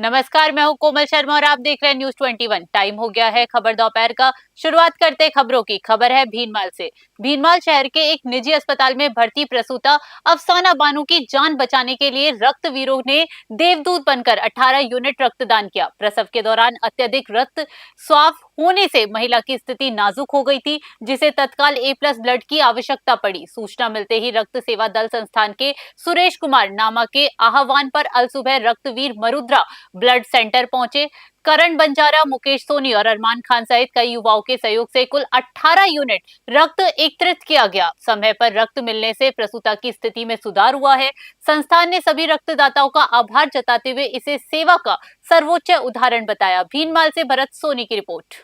नमस्कार, मैं हूं कोमल शर्मा और आप देख रहे हैं न्यूज 21। टाइम हो गया है खबर दोपहर का। शुरुआत करते हैं खबरों की। खबर है भीनमाल से। भीनमाल शहर के एक निजी अस्पताल में भर्ती प्रसूता अफसाना बानो की जान बचाने के लिए रक्तवीरों ने देवदूत बनकर 18 यूनिट रक्तदान किया। प्रसव के दौरान अत्यधिक रक्त स्वाव होने से महिला की स्थिति नाजुक हो गई थी, जिसे तत्काल A+ ब्लड की आवश्यकता पड़ी। सूचना मिलते ही रक्त सेवा दल संस्थान के सुरेश कुमार नामा के आह्वान पर अल सुबह रक्तवीर मरुद्रा ब्लड सेंटर पहुंचे। करण बंजारा, मुकेश सोनी और अरमान खान सहित कई युवाओं के सहयोग से कुल 18 यूनिट रक्त एकत्रित किया गया। समय पर रक्त मिलने से प्रसूता की स्थिति में सुधार हुआ है। संस्थान ने सभी रक्तदाताओं का आभार जताते हुए इसे सेवा का सर्वोच्च उदाहरण बताया। भीनमाल से भरत सोनी की रिपोर्ट।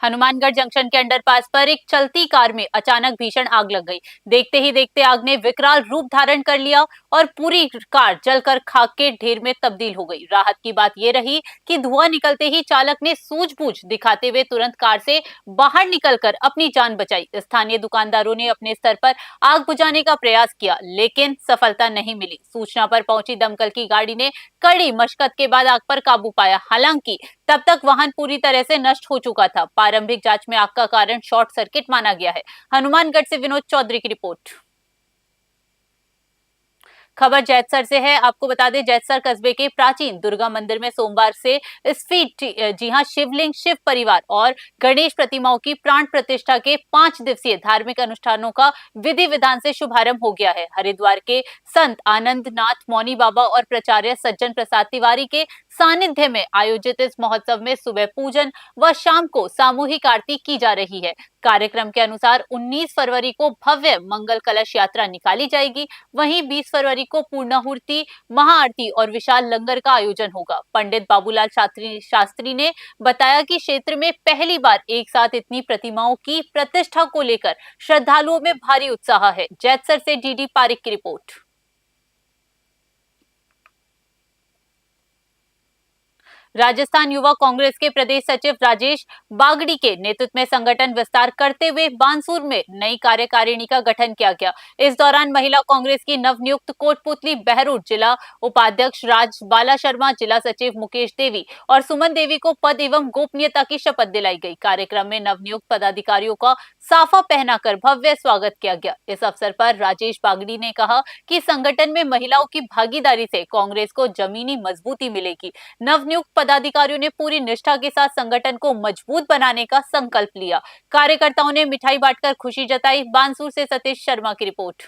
हनुमानगढ़ जंक्शन के अंडरपास पर एक चलती कार में अचानक भीषण आग लग गई। देखते ही देखते आग ने विकराल रूप धारण कर लिया और पूरी कार जलकर खाक के ढेर में तब्दील हो गई। राहत की बात यह रही कि धुआं निकलते ही चालक ने सूझबूझ दिखाते हुए तुरंत कार से बाहर निकलकर अपनी जान बचाई। स्थानीय दुकानदारों ने अपने स्तर पर आग बुझाने का प्रयास किया, लेकिन सफलता नहीं मिली। सूचना पर पहुंची दमकल की गाड़ी ने कड़ी मशक्कत के बाद आग पर काबू पाया। हालांकि तब तक वाहन पूरी तरह से नष्ट हो चुका था। प्रारंभिक जांच में आग का कारण शॉर्ट सर्किट माना गया है। हनुमानगढ़ से विनोद चौधरी की रिपोर्ट। खबर जैतसर से है। आपको बता दें, जैतसर कस्बे के प्राचीन दुर्गा मंदिर में सोमवार से स्फीट जी हां शिवलिंग, शिव परिवार और गणेश प्रतिमाओं की प्राण प्रतिष्ठा के 5 दिवसीय धार्मिक अनुष्ठानों का विधि विधान से शुभारंभ हो गया है। हरिद्वार के संत आनंद नाथ मौनी बाबा और प्राचार्य सज्जन प्रसाद तिवारी के सानिध्य में आयोजित इस महोत्सव में सुबह पूजन व शाम को सामूहिक आरती की जा रही है। कार्यक्रम के अनुसार 19 फरवरी को भव्य मंगल कलश यात्रा निकाली जाएगी। वहीं 20 फरवरी को पूर्णाहुति, महाआरती और विशाल लंगर का आयोजन होगा। पंडित बाबूलाल शास्त्री ने बताया कि क्षेत्र में पहली बार एक साथ इतनी प्रतिमाओं की प्रतिष्ठा को लेकर श्रद्धालुओं में भारी उत्साह है। जैतसर से DD पारिक की रिपोर्ट। राजस्थान युवा कांग्रेस के प्रदेश सचिव राजेश बागड़ी के नेतृत्व में संगठन विस्तार करते हुए बानसूर में नई कार्यकारिणी का गठन किया गया। इस दौरान महिला कांग्रेस की नवनियुक्त कोटपुतली बहरूड, जिला उपाध्यक्ष राज बाला शर्मा, जिला सचिव मुकेश देवी और सुमन देवी को पद एवं गोपनीयता की शपथ दिलाई गई। कार्यक्रम में नवनियुक्त पदाधिकारियों का साफा पहनाकर भव्य स्वागत किया गया। इस अवसर पर राजेश बागड़ी ने कहा कि संगठन में महिलाओं की भागीदारी से कांग्रेस को जमीनी मजबूती मिलेगी। नवनियुक्त पदाधिकारियों ने पूरी निष्ठा के साथ संगठन को मजबूत बनाने का संकल्प लिया। कार्यकर्ताओं ने मिठाई बांटकर खुशी जताई। बानसूर से सतीश शर्मा की रिपोर्ट।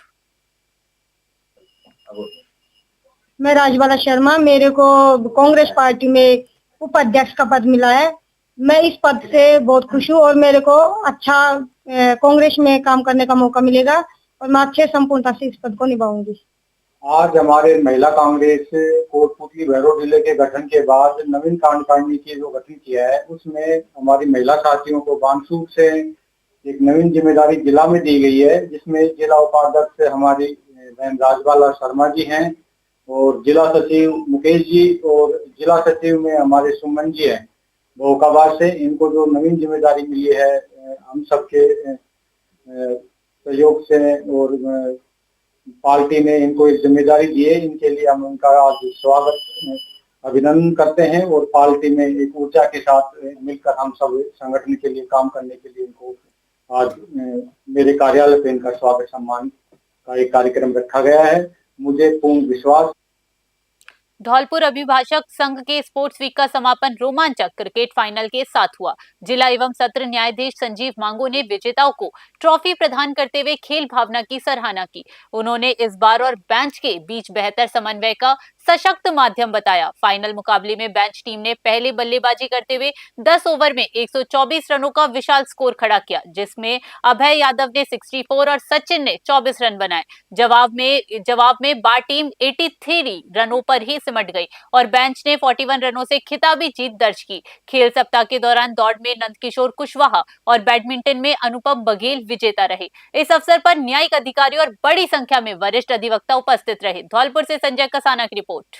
मैं राजबाला शर्मा, मेरे को कांग्रेस पार्टी में उपाध्यक्ष का पद मिला है। मैं इस पद से बहुत खुश हूँ और मेरे को अच्छा कांग्रेस में काम करने का मौका मिलेगा और मैं अच्छे संपूर्णता से इस पद को निभाऊंगी। आज हमारे महिला कांग्रेस कोटपुतली भैरव जिले के गठन के बाद नवीन कार्यकारिणी की जो गठन किया है, उसमें हमारी महिला साथियों को बानसूर से एक नवीन जिम्मेदारी जिला में दी गई है, जिसमें जिला उपाध्यक्ष हमारी बहन राजबाला शर्मा जी हैं और जिला सचिव मुकेश जी और जिला सचिव में हमारे सुमन जी हैं भोकाबाद से। इनको जो नवीन जिम्मेदारी मिली है हम सबके सहयोग से और पार्टी ने इनको एक जिम्मेदारी दी है, इनके लिए हम उनका आज स्वागत अभिनंदन करते हैं और पार्टी में एक ऊर्जा के साथ मिलकर हम सब संगठन के लिए काम करने के लिए इनको आज मेरे कार्यालय पे इनका स्वागत सम्मान का एक कार्यक्रम रखा गया है। मुझे पूर्ण विश्वास। धौलपुर अभिभाषक संघ के स्पोर्ट्स वीक का समापन रोमांचक क्रिकेट फाइनल के साथ हुआ। जिला एवं सत्र न्यायाधीश संजीव मांगो ने विजेताओं को ट्रॉफी प्रदान करते हुए खेल भावना की सराहना की। उन्होंने इस बार और बेंच के बीच बेहतर समन्वय का सशक्त माध्यम बताया। फाइनल मुकाबले में बेंच टीम ने पहले बल्लेबाजी करते हुए 10 ओवर में 124 रनों का विशाल स्कोर खड़ा किया, जिसमें अभय यादव ने 64 और सचिन ने 24 रन बनाए। जवाब में बार टीम 83 रनों पर ही सिमट गई और बेंच ने 41 रनों से खिताबी जीत दर्ज की। खेल सप्ताह के दौरान दौड़ में नंदकिशोर कुशवाहा और बैडमिंटन में अनुपम बघेल विजेता रहे। इस अवसर पर न्यायिक अधिकारी और बड़ी संख्या में वरिष्ठ अधिवक्ता उपस्थित रहे। धौलपुर से संजय कसाना की रिपोर्ट।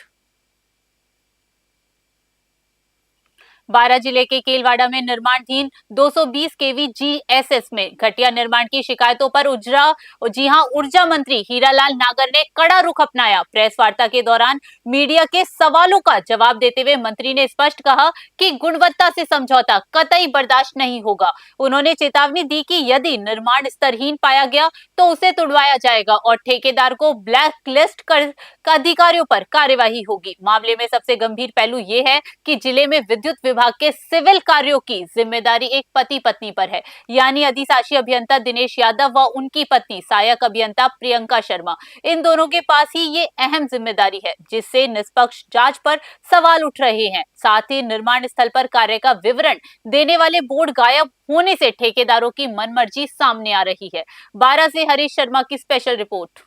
बारां जिले के केलवाड़ा में निर्माणाधीन 220 केवी जीएसएस में घटिया निर्माण की शिकायतों पर ऊर्जा मंत्री हीरालाल नागर ने कड़ा रुख अपनाया। प्रेस वार्ता के दौरान मीडिया के सवालों का जवाब देते हुए मंत्री ने स्पष्ट कहा कि गुणवत्ता से समझौता कतई बर्दाश्त नहीं होगा। उन्होंने चेतावनी दी कि यदि निर्माण स्तरहीन पाया गया तो उसे तुड़वाया जाएगा और ठेकेदार को ब्लैक लिस्ट कर अधिकारियों पर कार्यवाही होगी। मामले में सबसे गंभीर पहलू ये है कि जिले में विद्युत विभाग के सिविल कार्यों की जिम्मेदारी एक पति पत्नी पर है, यानी अधिशासी अभियंता दिनेश यादव व उनकी पत्नी सहायक अभियंता प्रियंका शर्मा। इन दोनों के पास ही ये अहम जिम्मेदारी है, जिससे निष्पक्ष जांच पर सवाल उठ रहे हैं। साथ ही निर्माण स्थल पर कार्य का विवरण देने वाले बोर्ड गायब होने से ठेकेदारों की मनमर्जी सामने आ रही है। बारां से हरीश शर्मा की स्पेशल रिपोर्ट।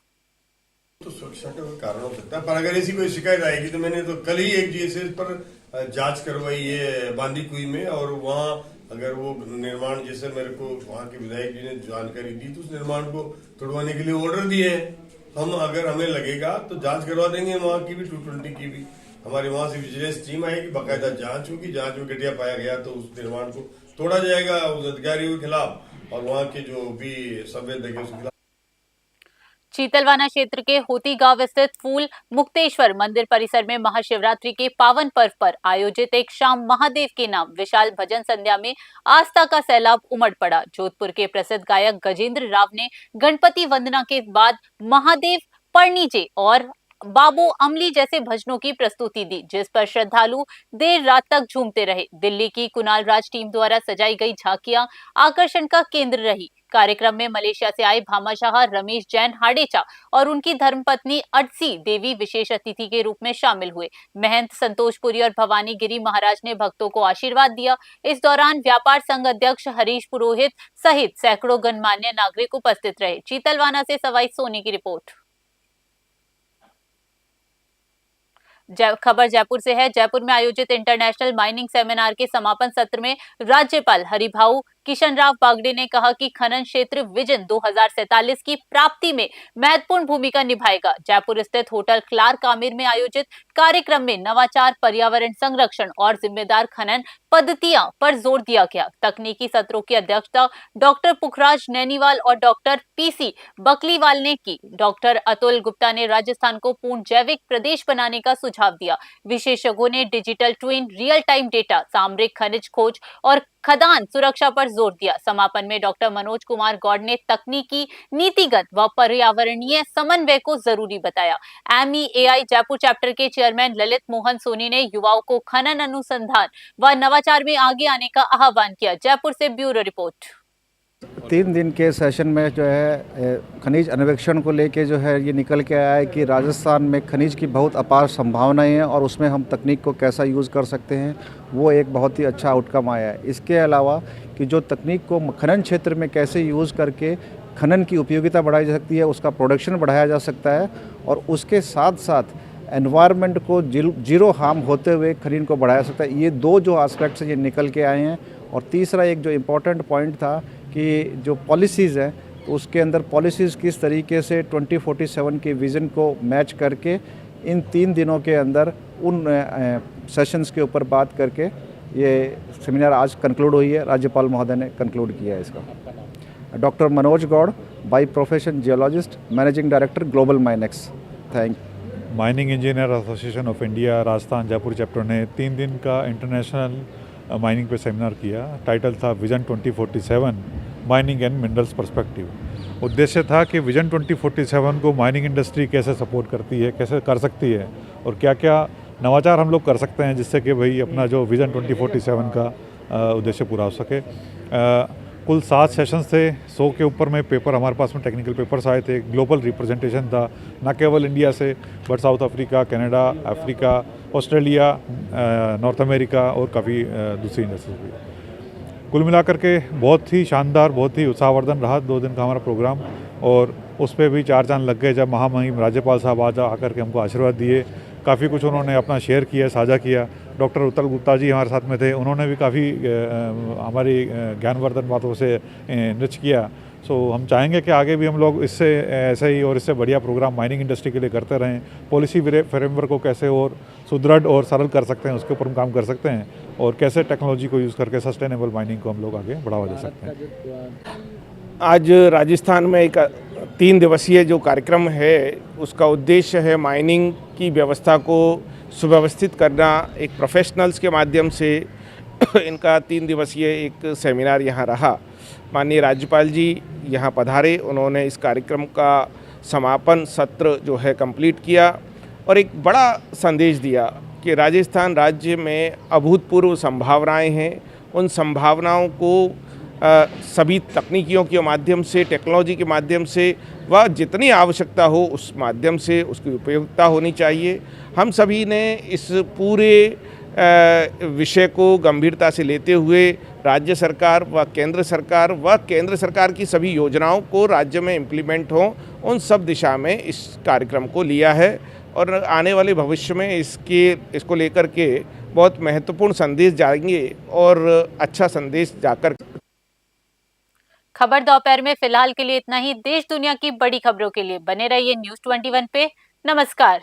तो सुरक्षा का कारण हो सकता है, पर अगर ऐसी कोई शिकायत आएगी तो मैंने तो कल ही एक जीएसएस पर जांच करवाई है बांदीकुई में, और वहां अगर वो निर्माण जैसे मेरे को वहां के विधायक जी ने जानकारी दी तो उस निर्माण को तोड़वाने के लिए ऑर्डर दिए हैं। हम अगर हमें लगेगा तो जांच करवा देंगे वहां की भी, 220 की भी। हमारे वहां से विजिलेंस टीम आएगी, बाकायदा जांच होगी, जांच में घटिया पाया गया तो उस निर्माण को तोड़ा जाएगा उस अधिकारियों के खिलाफ और वहां के जो भी संवेदक है उसके खिलाफ। चीतलवाना क्षेत्र के होती गांव स्थित फूल मुक्तेश्वर मंदिर परिसर में महाशिवरात्रि के पावन पर्व पर आयोजित एक शाम महादेव के नाम विशाल भजन संध्या में आस्था का सैलाब उमड़ पड़ा। जोधपुर के प्रसिद्ध गायक गजेंद्र राव ने गणपति वंदना के बाद महादेव परनीचे और बाबू अमली जैसे भजनों की प्रस्तुति दी, जिस पर श्रद्धालु देर रात तक झूमते रहे। दिल्ली की कुणाल राज टीम द्वारा सजाई गई झांकियां आकर्षण का केंद्र रही। कार्यक्रम में मलेशिया से आए भामाशाह रमेश जैन हाडेचा और उनकी धर्मपत्नी अडसी देवी विशेष अतिथि के रूप में शामिल हुए। महंत संतोषपुरी और भवानी गिरी महाराज ने भक्तों को आशीर्वाद दिया। इस दौरान व्यापार संघ अध्यक्ष हरीश पुरोहित सहित सैकड़ों गणमान्य नागरिक उपस्थित रहे। चीतलवाना से सवाई सोनी की रिपोर्ट। खबर जयपुर से है। जयपुर में आयोजित इंटरनेशनल माइनिंग सेमिनार के समापन सत्र में राज्यपाल हरिभाऊ किशनराव बागड़े ने कहा कि खनन क्षेत्र विजन 2047 की प्राप्ति में महत्वपूर्ण भूमिका निभाएगा। जयपुर स्थित होटल क्लार्क आमिर में आयोजित कार्यक्रम में नवाचार, पर्यावरण संरक्षण और जिम्मेदार खनन पद्धतियां पर जोर दिया गया। तकनीकी सत्रों की अध्यक्षता डॉक्टर पुखराज नैनीवाल और डॉक्टर पीसी बकलीवाल ने की। डॉक्टर अतुल गुप्ता ने राजस्थान को पूर्ण जैविक प्रदेश बनाने का सुझाव दिया। विशेषज्ञों ने digital twin, real time data, सामरिक खनिज खोज और खदान सुरक्षा पर जोर दिया। समापन में डॉक्टर मनोज कुमार गौड़ ने तकनीकी, नीतिगत व पर्यावरणीय समन्वय को जरूरी बताया। MEAI जयपुर चैप्टर के चेयरमैन ललित मोहन सोनी ने युवाओं को खनन अनुसंधान व नवाचार में आगे आने का आह्वान किया। जयपुर से ब्यूरो रिपोर्ट। 3 दिन के सेशन में जो है खनिज अन्वेषण को लेके जो है ये निकल के आया है कि राजस्थान में खनिज की बहुत अपार संभावनाएं हैं और उसमें हम तकनीक को कैसा यूज़ कर सकते हैं, वो एक बहुत ही अच्छा आउटकम आया है। इसके अलावा कि जो तकनीक को खनन क्षेत्र में कैसे यूज़ करके खनन की उपयोगिता बढ़ाई जा सकती है, उसका प्रोडक्शन बढ़ाया जा सकता है और उसके साथ साथ एनवायरनमेंट को जीरो हार्म होते हुए खनन को बढ़ाया सकता है। ये 2 जो एस्पेक्ट्स ये निकल के आए हैं। और तीसरा एक जो इम्पोर्टेंट पॉइंट था कि जो पॉलिसीज़ हैं तो उसके अंदर पॉलिसीज़ किस तरीके से 2047 के विज़न को मैच करके इन 3 दिनों के अंदर उन सेशंस के ऊपर बात करके ये सेमिनार आज कंक्लूड हुई है। राज्यपाल महोदय ने कंक्लूड किया है इसका। Doctor Manoj Gaur, by profession geologist, managing director global Minex. Thank you. Mining engineer association of India Rajasthan Jaipur chapter ने 3 दिन का इंटरनेशनल माइनिंग पे सेमिनार किया। टाइटल था vision 2047 mining and minerals perspective. उद्देश्य था कि विजन 2047 को माइनिंग इंडस्ट्री कैसे सपोर्ट करती है, कैसे कर सकती है और क्या क्या नवाचार हम लोग कर सकते हैं जिससे कि भाई अपना जो विजन 2047 का उद्देश्य पूरा हो सके। कुल 7 सेशंस थे, 100 के ऊपर में पेपर हमारे पास में टेक्निकल पेपर्स आए थे। ग्लोबल रिप्रेजेंटेशन था, न केवल इंडिया से but south Africa, Canada, Africa, Australia, north America और काफ़ी दूसरी इंडस्ट्रीज भी। कुल मिलाकर के बहुत ही शानदार, बहुत ही उत्साहवर्धन रहा 2 दिन का हमारा प्रोग्राम और उस पर भी 4 चांद लग गए जब महामहिम राज्यपाल साहब आज आकर के हमको आशीर्वाद दिए। काफ़ी कुछ उन्होंने अपना शेयर किया, साझा किया डॉक्टर उत्तल गुप्ता जी हमारे साथ में थे, उन्होंने भी काफ़ी हमारी ज्ञानवर्धन बातों से इनरिच किया। सो हम चाहेंगे कि आगे भी हम लोग इससे ऐसे ही और इससे बढ़िया प्रोग्राम माइनिंग इंडस्ट्री के लिए करते रहें। पॉलिसी फ्रेमवर्क को कैसे और सुदृढ़ और सरल कर सकते हैं, उसके ऊपर हम काम कर सकते हैं, और कैसे टेक्नोलॉजी को यूज़ करके सस्टेनेबल माइनिंग को हम लोग आगे बढ़ावा दे सकते हैं। आज राजस्थान में एक 3 दिवसीय जो कार्यक्रम है उसका उद्देश्य है माइनिंग की व्यवस्था को सुव्यवस्थित करना। एक प्रोफेशनल्स के माध्यम से इनका 3 दिवसीय एक सेमिनार यहाँ रहा। माननीय राज्यपाल जी यहाँ पधारे, उन्होंने इस कार्यक्रम का समापन सत्र जो है कंप्लीट किया और एक बड़ा संदेश दिया कि राजस्थान राज्य में अभूतपूर्व संभावनाएं हैं। उन संभावनाओं को सभी तकनीकियों के माध्यम से, टेक्नोलॉजी के माध्यम से व जितनी आवश्यकता हो उस माध्यम से उसकी उपयोगिता होनी चाहिए। हम सभी ने इस पूरे विषय को गंभीरता से लेते हुए राज्य सरकार व केंद्र सरकार की सभी योजनाओं को राज्य में इम्प्लीमेंट हों, उन सब दिशा में इस कार्यक्रम को लिया है और आने वाले भविष्य में इसको लेकर के बहुत महत्वपूर्ण संदेश जाएंगे और अच्छा संदेश जाकर। खबर दोपहर में फिलहाल के लिए इतना ही। देश दुनिया की बड़ी खबरों के लिए बने रहिए न्यूज़ 21 पे। नमस्कार।